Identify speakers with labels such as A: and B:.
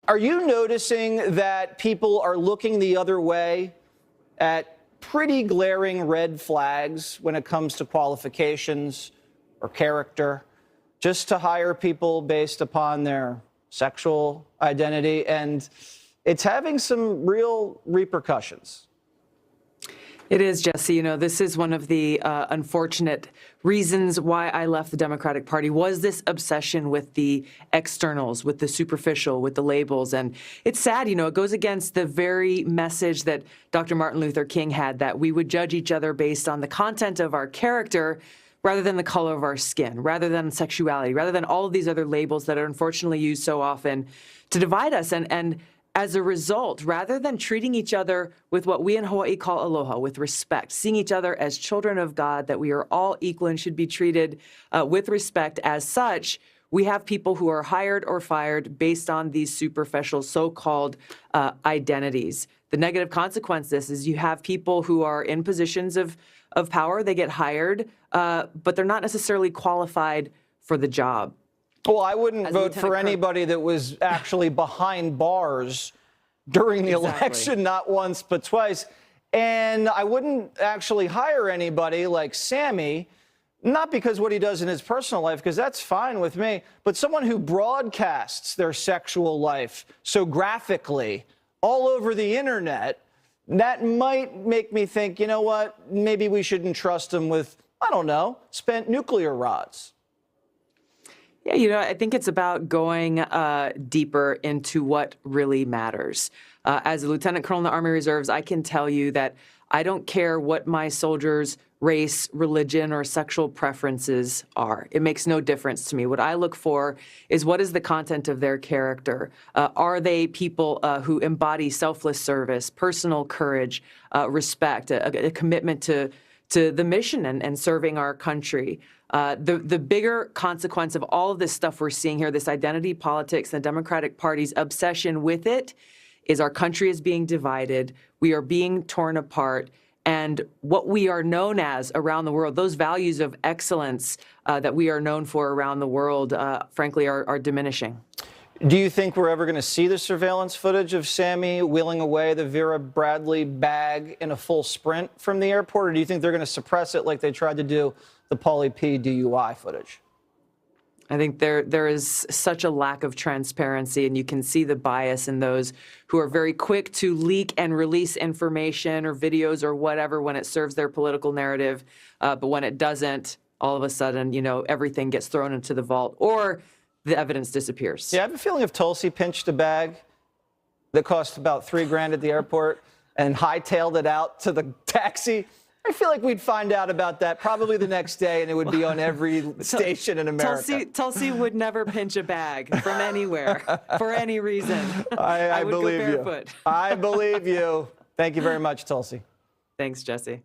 A: Are you noticing that people are looking the other way at pretty glaring red flags when it comes to qualifications or character, just to hire people based upon their sexual identity? And it's having some real repercussions.
B: It is, Jesse. You know, this is one of the unfortunate reasons why I left the Democratic Party, was this obsession with the externals, with the superficial, with the labels. And it's sad, you know, it goes against the very message that Dr. Martin Luther King had, that we would judge each other based on the content of our character rather than the color of our skin, rather than sexuality, rather than all of these other labels that are unfortunately used so often to divide us. And as a result, rather than treating each other with what we in Hawaii call aloha, with respect, seeing each other as children of God, that we are all equal and should be treated with respect as such, we have people who are hired or fired based on these superficial so-called identities. The negative consequence of this is you have people who are in positions of power, they get hired, but they're not necessarily qualified for the job.
A: Well, I wouldn't vote for anybody that was actually behind bars during the election, not once but twice. And I wouldn't actually hire anybody like Sammy, not because what he does in his personal life, because that's fine with me, but someone who broadcasts their sexual life so graphically all over the internet, that might make me think, you know what, maybe we shouldn't trust him with, I don't know, spent nuclear rods.
B: Yeah, you know, I think it's about going deeper into what really matters. As a lieutenant colonel in the Army Reserves, I can tell you that I don't care what my soldiers' race, religion, or sexual preferences are. It makes no difference to me. What I look for is what is the content of their character. Are they people who embody selfless service, personal courage, respect, a commitment to the mission and serving our country? The bigger consequence of all of this stuff we're seeing here, this identity politics, the Democratic Party's obsession with it, is our country is being divided. We are being torn apart. And what we are known as around the world, those values of excellence that we are known for around the world, frankly, are diminishing.
A: Do you think we're ever going to see the surveillance footage of Sammy wheeling away the Vera Bradley bag in a full sprint from the airport, or do you think they're going to suppress it like they tried to do the Pauly P. DUI footage?
B: I think there is such a lack of transparency, and you can see the bias in those who are very quick to leak and release information or videos or whatever when it serves their political narrative. But when it doesn't, all of a sudden, you know, everything gets thrown into the vault or the evidence disappears.
A: Yeah, I have a feeling if Tulsi pinched a bag that cost about $3,000 at the airport and hightailed it out to the taxi, I feel like we'd find out about that probably the next day, and it would be on every station in America.
B: Tulsi would never pinch a bag from anywhere for any reason.
A: I
B: would
A: believe
B: go barefoot.
A: you. I believe you. Thank you very much, Tulsi.
B: Thanks, Jesse.